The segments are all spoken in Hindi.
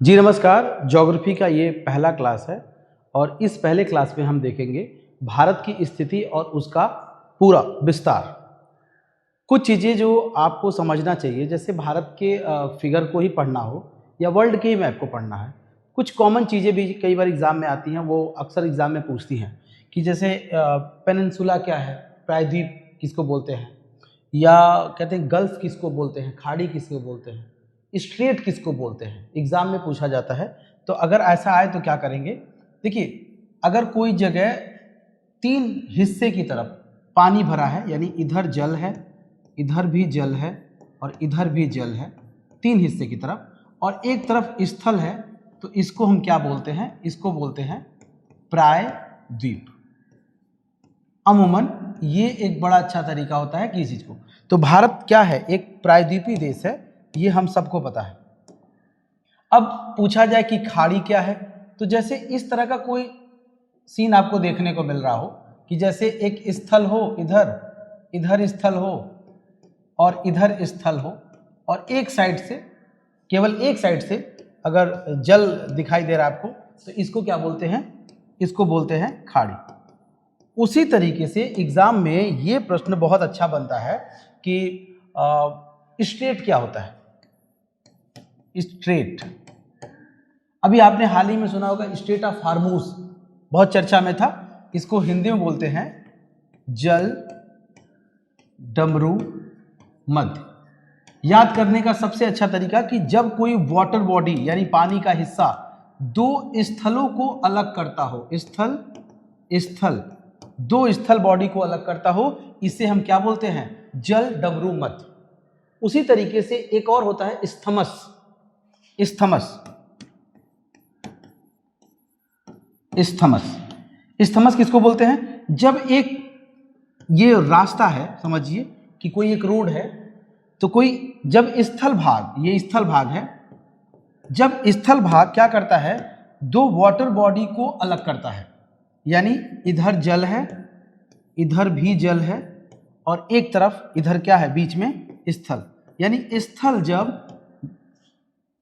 जी नमस्कार। ज्योग्राफी का ये पहला क्लास है और इस पहले क्लास में हम देखेंगे भारत की स्थिति और उसका पूरा विस्तार। कुछ चीज़ें जो आपको समझना चाहिए, जैसे भारत के फिगर को ही पढ़ना हो या वर्ल्ड के ही मैप को पढ़ना है। कुछ कॉमन चीज़ें भी कई बार एग्ज़ाम में आती हैं, वो अक्सर एग्ज़ाम में पूछती हैं कि जैसे पेनिनसुला क्या है, प्रायद्वीप किसको बोलते हैं, या कहते हैं गल्फ किसको बोलते हैं, खाड़ी किसको बोलते हैं, स्ट्रेट किसको बोलते हैं, एग्ज़ाम में पूछा जाता है। तो अगर ऐसा आए तो क्या करेंगे, देखिए अगर कोई जगह तीन हिस्से की तरफ पानी भरा है, यानी इधर जल है, इधर भी जल है और इधर भी जल है, तीन हिस्से की तरफ, और एक तरफ स्थल है, तो इसको हम क्या बोलते हैं, इसको बोलते हैं प्रायद्वीप। अमूमन ये एक बड़ा अच्छा तरीका होता है किसी चीज़ को। तो भारत क्या है, एक प्रायद्वीपीय देश है, ये हम सबको पता है। अब पूछा जाए कि खाड़ी क्या है, तो जैसे इस तरह का कोई सीन आपको देखने को मिल रहा हो कि जैसे एक स्थल हो, इधर स्थल हो और इधर स्थल हो, और एक साइड से, केवल एक साइड से अगर जल दिखाई दे रहा है आपको, तो इसको क्या बोलते हैं, इसको बोलते हैं खाड़ी। उसी तरीके से एग्जाम में ये प्रश्न बहुत अच्छा बनता है कि स्ट्रेट क्या होता है। स्ट्रेट, अभी आपने हाल ही में सुना होगा स्ट्रेट ऑफ हार्मूज, बहुत चर्चा में था। इसको हिंदी में बोलते हैं जल डमरू मध्य। याद करने का सबसे अच्छा तरीका कि जब कोई वाटर बॉडी यानी पानी का हिस्सा दो स्थलों को अलग करता हो, स्थल दो स्थल बॉडी को अलग करता हो, इसे हम क्या बोलते हैं, जल डमरू मध्य। उसी तरीके से एक और होता है स्थमस। स्थमस किसको बोलते हैं, जब एक ये रास्ता है, समझिए कि कोई एक रोड है, तो कोई जब स्थल भाग, ये स्थल भाग है, जब स्थल भाग क्या करता है, दो वाटर बॉडी को अलग करता है, यानी इधर जल है, इधर भी जल है, और एक तरफ इधर क्या है, बीच में स्थल, यानी स्थल जब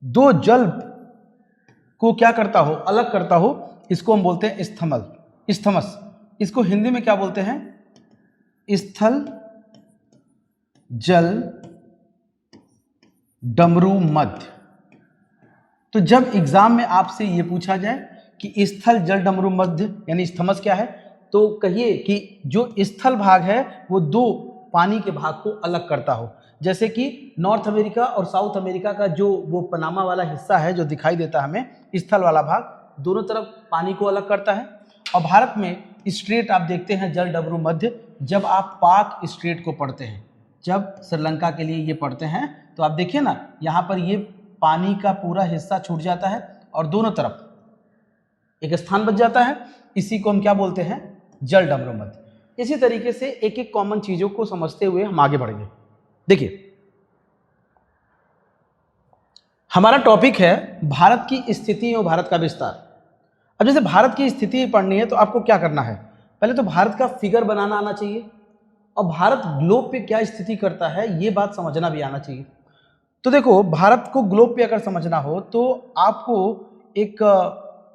दो जल को क्या करता हो, अलग करता हो, इसको हम बोलते हैं स्थमस। इसको हिंदी में क्या बोलते हैं, स्थल जल डमरू मध्य। तो जब एग्जाम में आपसे ये पूछा जाए कि स्थल जल डमरू मध्य यानी स्थमस क्या है, तो कहिए कि जो स्थल भाग है वो दो पानी के भाग को अलग करता हो। जैसे कि नॉर्थ अमेरिका और साउथ अमेरिका का जो वो पनामा वाला हिस्सा है जो दिखाई देता है हमें, स्थल वाला भाग दोनों तरफ पानी को अलग करता है। और भारत में स्ट्रेट आप देखते हैं जल डमरू मध्य, जब आप पाक स्ट्रेट को पढ़ते हैं, जब श्रीलंका के लिए ये पढ़ते हैं, तो आप देखिए ना, यहाँ पर ये पानी का पूरा हिस्सा छूट जाता है और दोनों तरफ एक स्थान बच जाता है, इसी को हम क्या बोलते हैं, जल डमरू मध्य। इसी तरीके से एक एक कॉमन चीजों को समझते हुए हम आगे बढ़ेंगे। देखिए हमारा टॉपिक है भारत की स्थिति और भारत का विस्तार। अब जैसे भारत की स्थिति पढ़नी है तो आपको क्या करना है, पहले तो भारत का फिगर बनाना आना चाहिए, और भारत ग्लोब पे क्या स्थिति करता है ये बात समझना भी आना चाहिए। तो देखो, भारत को ग्लोब पे अगर समझना हो तो आपको एक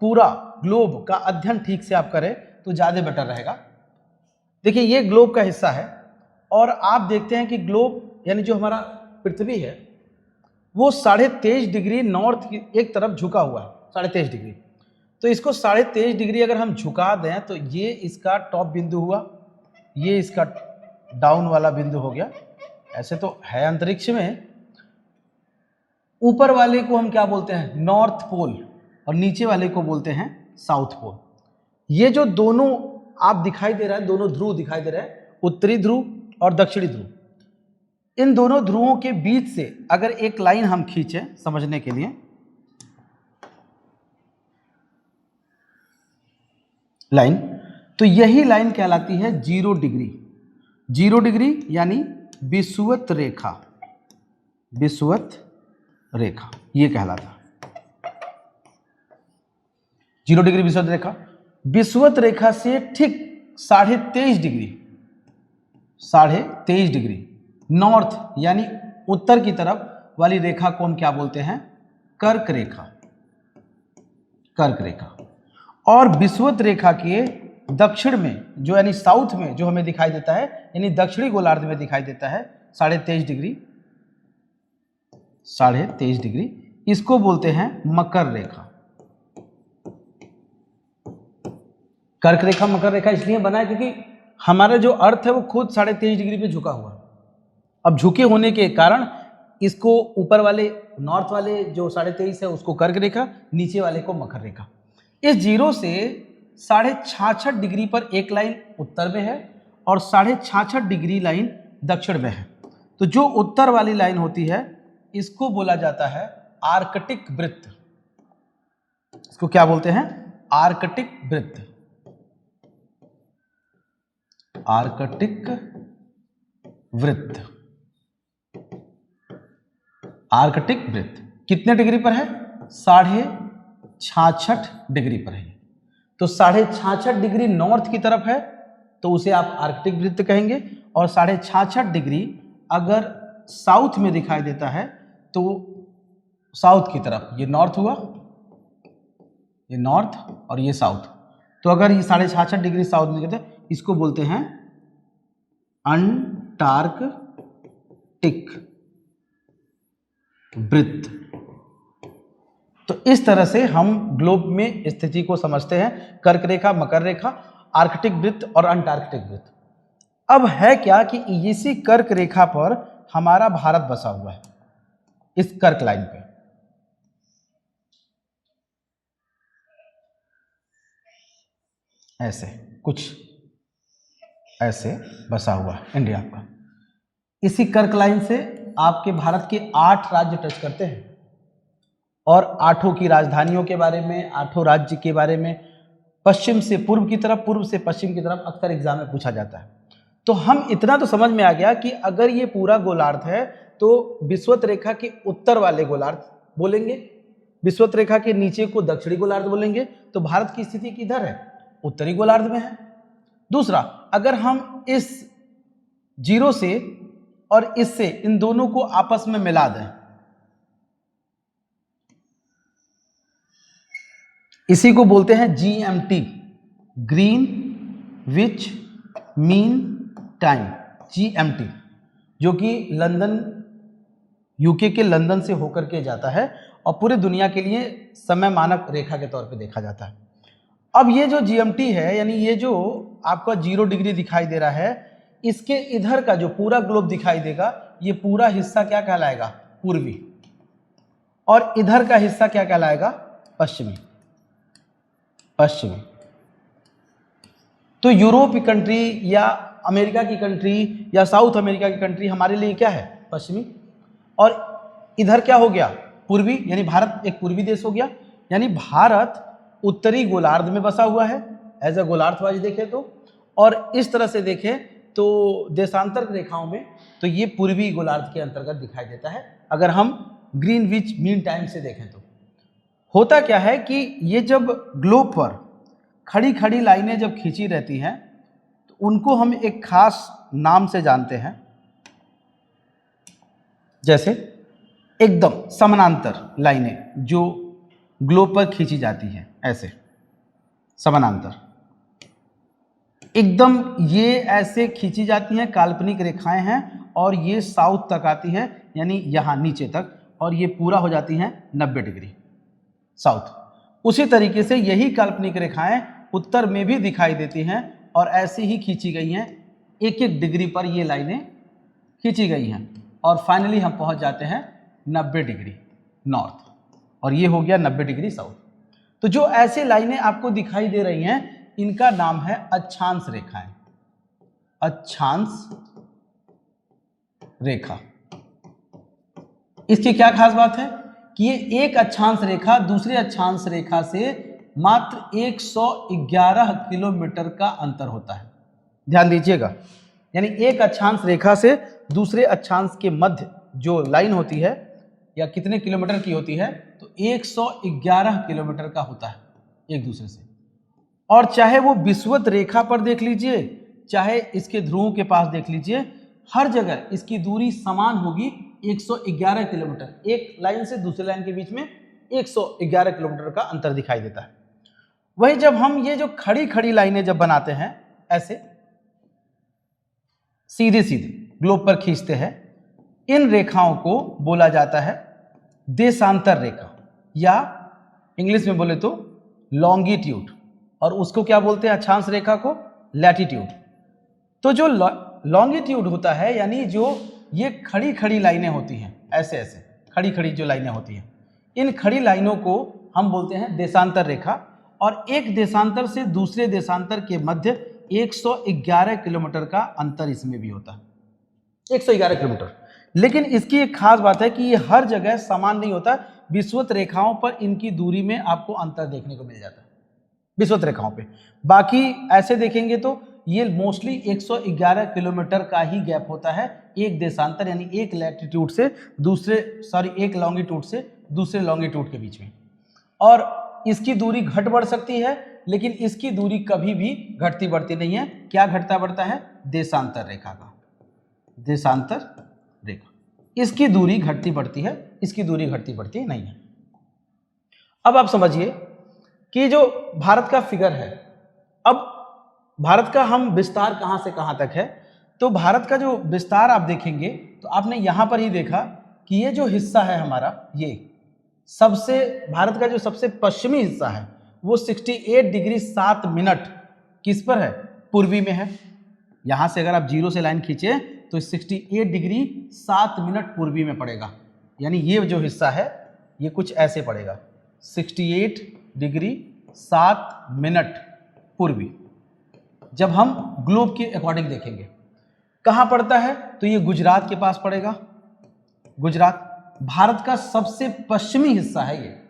पूरा ग्लोब का अध्ययन ठीक से आप करें तो ज़्यादा बेटर रहेगा। देखिए ये ग्लोब का हिस्सा है, और आप देखते हैं कि ग्लोब यानी जो हमारा पृथ्वी है वो 23.5 डिग्री नॉर्थ की एक तरफ झुका हुआ है, 23.5 डिग्री। तो इसको 23.5 डिग्री अगर हम झुका दें तो ये इसका टॉप बिंदु हुआ, ये इसका डाउन वाला बिंदु हो गया। ऐसे तो है अंतरिक्ष में, ऊपर वाले को हम क्या बोलते हैं, नॉर्थ पोल, और नीचे वाले को बोलते हैं साउथ पोल। ये जो दोनों आप दिखाई दे रहा है, दोनों ध्रुव दिखाई दे रहा है, उत्तरी ध्रुव और दक्षिणी ध्रुव, इन दोनों ध्रुवों के बीच से अगर एक लाइन हम खींचें समझने के लिए, लाइन, तो यही लाइन कहलाती है 0 डिग्री। 0 डिग्री यानी विषुवत रेखा, विषुवत रेखा ये कहलाता है 0 डिग्री विषुवत रेखा। विषुवत रेखा से ठीक 23.5 डिग्री, 23.5 डिग्री नॉर्थ यानी उत्तर की तरफ वाली रेखा को हम क्या बोलते हैं, कर्क रेखा। कर्क रेखा। और विषुवत रेखा के दक्षिण में जो यानी साउथ में जो हमें दिखाई देता है, यानी दक्षिणी गोलार्ध में दिखाई देता है 23.5 डिग्री, 23.5 डिग्री, इसको बोलते हैं मकर रेखा। कर्क रेखा मकर रेखा इसलिए बना है क्योंकि हमारा जो अर्थ है वो खुद 23.5 डिग्री पे झुका हुआ है। अब झुके होने के कारण इसको ऊपर वाले नॉर्थ वाले जो 23.5 है उसको कर्क रेखा, नीचे वाले को मकर रेखा। इस जीरो से 66.5 डिग्री पर एक लाइन उत्तर में है और 66.5 डिग्री लाइन दक्षिण में है। तो जो उत्तर वाली लाइन होती है इसको बोला जाता है आर्कटिक वृत्त। इसको क्या बोलते हैं? आर्कटिक वृत्त। आर्कटिक वृत्त। आर्कटिक वृत्त कितने डिग्री पर है? 66.5 डिग्री पर है। तो 66.5 डिग्री नॉर्थ की तरफ है तो उसे आप आर्कटिक वृत्त कहेंगे, और 66.5 डिग्री अगर साउथ में दिखाई देता है तो साउथ की तरफ, ये नॉर्थ हुआ, ये नॉर्थ और ये साउथ, तो अगर ये 66.5 डिग्री साउथ में दिखाता है इसको बोलते हैं अंटार्कटिक वृत्त। तो इस तरह से हम ग्लोब में स्थिति को समझते हैं, कर्क रेखा, मकर रेखा, आर्कटिक वृत्त और अंटार्कटिक वृत्त। अब है क्या कि इसी कर्क रेखा पर हमारा भारत बसा हुआ है, इस कर्क लाइन पे। ऐसे कुछ ऐसे बसा हुआ है इंडिया का। इसी कर्क लाइन से आपके भारत के 8 राज्य टच करते हैं और 8 की राजधानियों के बारे में, 8 राज्य के बारे में, पश्चिम से पूर्व की तरफ, पूर्व से पश्चिम की तरफ अक्सर एग्जाम में पूछा जाता है। तो हम इतना तो समझ में आ गया कि अगर ये पूरा गोलार्ध है तो विषुवत रेखा के उत्तर वाले गोलार्ध बोलेंगे, विषुवत रेखा के नीचे को दक्षिणी गोलार्ध बोलेंगे। तो भारत की स्थिति किधर है? उत्तरी गोलार्ध में है। दूसरा, अगर हम इस जीरो से और इससे इन दोनों को आपस में मिला दें, इसी को बोलते हैं GMT, Greenwich mean time, GMT, जो कि लंदन, यूके के लंदन से होकर के जाता है और पूरे दुनिया के लिए समय मानक रेखा के तौर पे देखा जाता है। अब ये जो GMT है, यानी ये जो आपका 0 डिग्री दिखाई दे रहा है, इसके इधर का जो पूरा ग्लोब दिखाई देगा, ये पूरा हिस्सा क्या कहलाएगा? पूर्वी। और इधर का हिस्सा क्या कहलाएगा? पश्चिमी। पश्चिमी। तो यूरोप की कंट्री या अमेरिका की कंट्री या साउथ अमेरिका की कंट्री हमारे लिए क्या है? पश्चिमी। और इधर क्या हो गया? पूर्वी, यानी भारत एक पूर्वी देश हो गया। यानी भारत उत्तरी गोलार्ध में बसा हुआ है एज अ गोलार्ध वाइज देखें तो, और इस तरह से देखें तो देशांतर रेखाओं में तो ये पूर्वी गोलार्ध के अंतर्गत दिखाई देता है। अगर हम ग्रीनविच मीन टाइम से देखें तो होता क्या है कि ये जब ग्लोब पर खड़ी खड़ी लाइनें जब खींची रहती हैं तो उनको हम एक खास नाम से जानते हैं, जैसे एकदम समानांतर लाइनें जो ग्लोब पर खींची जाती हैं, ऐसे समानांतर एकदम ये ऐसे खींची जाती हैं, काल्पनिक रेखाएं हैं और ये साउथ तक आती हैं, यानी यहाँ नीचे तक, और ये पूरा हो जाती हैं 90 डिग्री साउथ। उसी तरीके से यही काल्पनिक रेखाएं उत्तर में भी दिखाई देती हैं और ऐसे ही खींची गई हैं, 1-1 डिग्री पर ये लाइनें खींची गई हैं और फाइनली हम पहुंच जाते हैं 90 डिग्री नॉर्थ, और ये हो गया 90 डिग्री साउथ। तो जो ऐसे लाइनें आपको दिखाई दे रही हैं इनका नाम है अक्षांश रेखाएं। अक्षांश रेखा। इसकी क्या खास बात है कि ये एक अक्षांश रेखा दूसरे अक्षांश रेखा से मात्र 111 किलोमीटर का अंतर होता है। ध्यान दीजिएगा, यानी एक अक्षांश रेखा से दूसरे अक्षांश के मध्य जो लाइन होती है या कितने किलोमीटर की होती है, तो 111 किलोमीटर का होता है एक दूसरे से। और चाहे वो विषुवत रेखा पर देख लीजिए, चाहे इसके ध्रुवों के पास देख लीजिए, हर जगह इसकी दूरी समान होगी 111 किलोमीटर। एक लाइन से दूसरे लाइन के बीच में 111 किलोमीटर का अंतर दिखाई देता है। वही जब हम ये जो खड़ी खड़ी लाइनें जब बनाते हैं, ऐसे सीधे सीधे ग्लोब पर खींचते हैं, इन रेखाओं को बोला जाता है देशांतर रेखा, या इंग्लिश में बोले तो लॉन्गिट्यूड, और उसको क्या बोलते हैं अक्षांश रेखा को? लैटिट्यूड। तो जो लॉन्गिट्यूड होता है, यानी जो ये खड़ी खड़ी लाइनें होती हैं, ऐसे ऐसे खड़ी खड़ी जो लाइनें होती हैं, इन खड़ी लाइनों को हम बोलते हैं देशांतर रेखा। और एक देशांतर से दूसरे देशांतर के मध्य 111 किलोमीटर का अंतर इसमें भी होता है, 111 किलोमीटर। लेकिन इसकी एक खास बात है कि ये हर जगह समान नहीं होता, विषुवत रेखाओं पर इनकी दूरी में आपको अंतर देखने को मिल जाता है, विषुवत रेखाओं पे। बाकी ऐसे देखेंगे तो ये मोस्टली 111 किलोमीटर का ही गैप होता है एक देशांतर, यानी एक लैटिट्यूड से एक लॉन्गिट्यूड से दूसरे लॉन्गिट्यूड के बीच में। और इसकी दूरी घट बढ़ सकती है, लेकिन इसकी दूरी कभी भी घटती बढ़ती नहीं है। क्या घटता बढ़ता है? देशांतर रेखा का, देशांतर रेखा, इसकी दूरी घटती बढ़ती है, इसकी दूरी घटती बढ़ती नहीं है। अब आप समझिए कि जो भारत का फिगर है, अब भारत का हम विस्तार कहां से कहां तक है, तो भारत का जो विस्तार आप देखेंगे तो आपने यहां पर ही देखा कि ये जो हिस्सा है हमारा, ये सबसे भारत का जो सबसे पश्चिमी हिस्सा है वो 68 डिग्री 7 मिनट किस पर है? पूर्वी में है। यहां से अगर आप जीरो से लाइन खींचे तो 68 डिग्री 7 मिनट पूर्वी में पड़ेगा, यानी ये जो हिस्सा है ये कुछ ऐसे पड़ेगा, 68 डिग्री 7 मिनट पूर्वी। जब हम ग्लोब के अकॉर्डिंग देखेंगे कहाँ पड़ता है, तो ये गुजरात के पास पड़ेगा। गुजरात भारत का सबसे पश्चिमी हिस्सा है, ये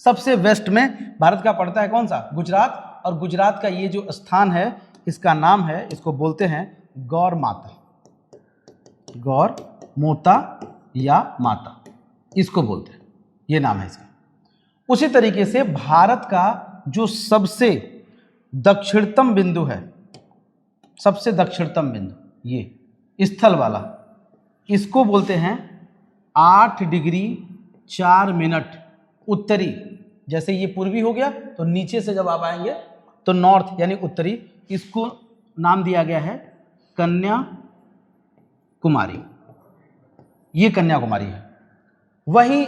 सबसे वेस्ट में भारत का पड़ता है कौन सा? गुजरात। और गुजरात का ये जो स्थान है इसका नाम है, इसको बोलते हैं गौर माता, गौर मोता या माता इसको बोलते हैं, ये नाम है इसका। उसी तरीके से भारत का जो सबसे दक्षिणतम बिंदु है, सबसे दक्षिणतम बिंदु ये स्थल वाला, इसको बोलते हैं 8 डिग्री 4 मिनट उत्तरी। जैसे ये पूर्वी हो गया तो नीचे से जब आप आएंगे तो नॉर्थ यानी उत्तरी, इसको नाम दिया गया है कन्याकुमारी, ये कन्याकुमारी है। वहीं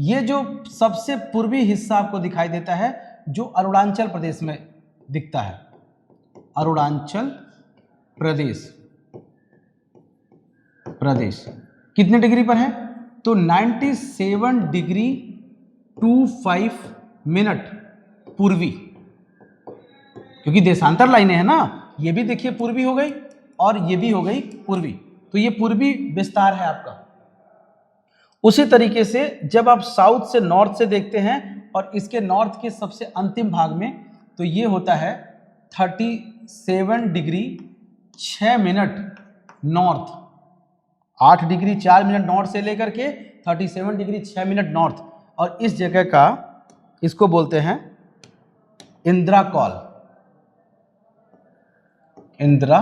ये जो सबसे पूर्वी हिस्सा आपको दिखाई देता है जो अरुणाचल प्रदेश में दिखता है, अरुणाचल प्रदेश कितने डिग्री पर है? तो 97 डिग्री 25 मिनट पूर्वी, क्योंकि देशांतर लाइनें हैं ना, ये भी देखिए पूर्वी हो गई और ये भी हो गई पूर्वी, तो ये पूर्वी विस्तार है आपका। उसी तरीके से जब आप साउथ से नॉर्थ से देखते हैं और इसके नॉर्थ के सबसे अंतिम भाग में, तो ये होता है 37 degree 6 minute north, 8 degree 4 minute north से लेकर के 37 डिग्री 6 मिनट नॉर्थ। और इस जगह का इसको बोलते हैं Indira call, Indira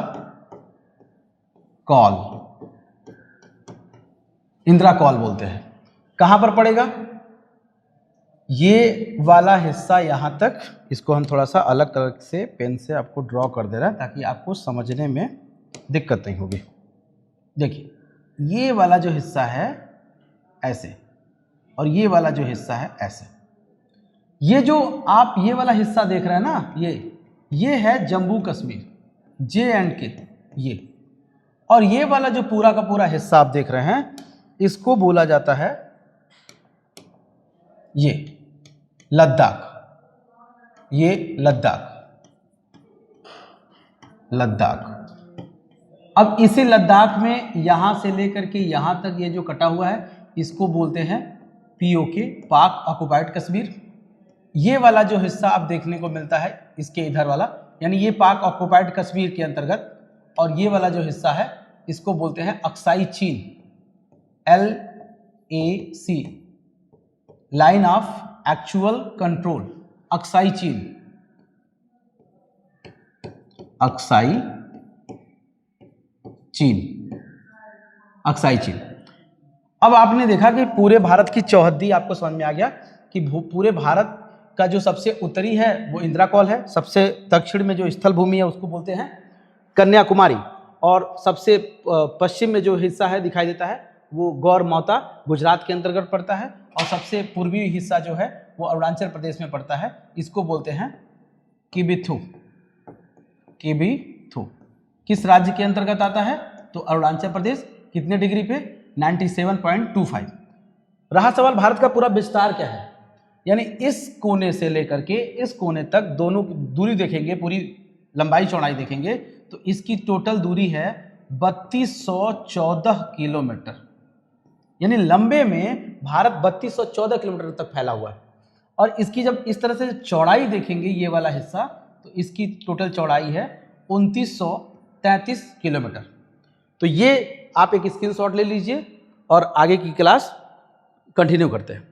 call, Indira call बोलते हैं। कहां पर पड़ेगा? ये वाला हिस्सा यहां तक, इसको हम थोड़ा सा अलग कलर से पेन से आपको ड्रॉ कर दे रहे हैं ताकि आपको समझने में दिक्कत नहीं होगी। देखिए ये वाला जो हिस्सा है ऐसे, और ये वाला जो हिस्सा है ऐसे। ये जो आप ये वाला हिस्सा देख रहे हैं ना, ये है जम्मू कश्मीर, J&K ये। और ये वाला जो पूरा का पूरा हिस्सा आप देख रहे हैं इसको बोला जाता है ये लद्दाख, ये लद्दाख। अब इसी लद्दाख में यहां से लेकर के यहां तक ये जो कटा हुआ है इसको बोलते हैं POK, पाक ऑक्युपाइड कश्मीर। ये वाला जो हिस्सा आप देखने को मिलता है इसके इधर वाला, यानी ये पाक ऑक्युपाइड कश्मीर के अंतर्गत। और ये वाला जो हिस्सा है इसको बोलते हैं अक्साई चीन, LAC, line of actual control, Aksai चीन, अक्साई चीन। अब आपने देखा कि पूरे भारत की चौहद्दी आपको समझ में आ गया कि पूरे भारत का जो सबसे उत्तरी है वो इंद्राकौल है, सबसे दक्षिण में जो स्थल भूमि है उसको बोलते हैं कन्याकुमारी, और सबसे पश्चिम में जो हिस्सा है दिखाई देता है वो गौर माउता गुजरात के अंतर्गत पड़ता है, और सबसे पूर्वी हिस्सा जो है वो अरुणाचल प्रदेश में पड़ता है, इसको बोलते हैं किबिथु। किबिथु किस राज्य के अंतर्गत आता है? तो अरुणाचल प्रदेश। कितने डिग्री पे? 97.25। रहा सवाल भारत का पूरा विस्तार क्या है, यानी इस कोने से लेकर के इस कोने तक दोनों की दूरी देखेंगे, पूरी लंबाई चौड़ाई देखेंगे तो इसकी टोटल दूरी है 3214 किलोमीटर, यानी लंबे में भारत 3214 किलोमीटर तक फैला हुआ है। और इसकी जब इस तरह से चौड़ाई देखेंगे, ये वाला हिस्सा, तो इसकी टोटल चौड़ाई है 2933 किलोमीटर। तो ये आप एक स्क्रीनशॉट ले लीजिए और आगे की क्लास कंटिन्यू करते हैं।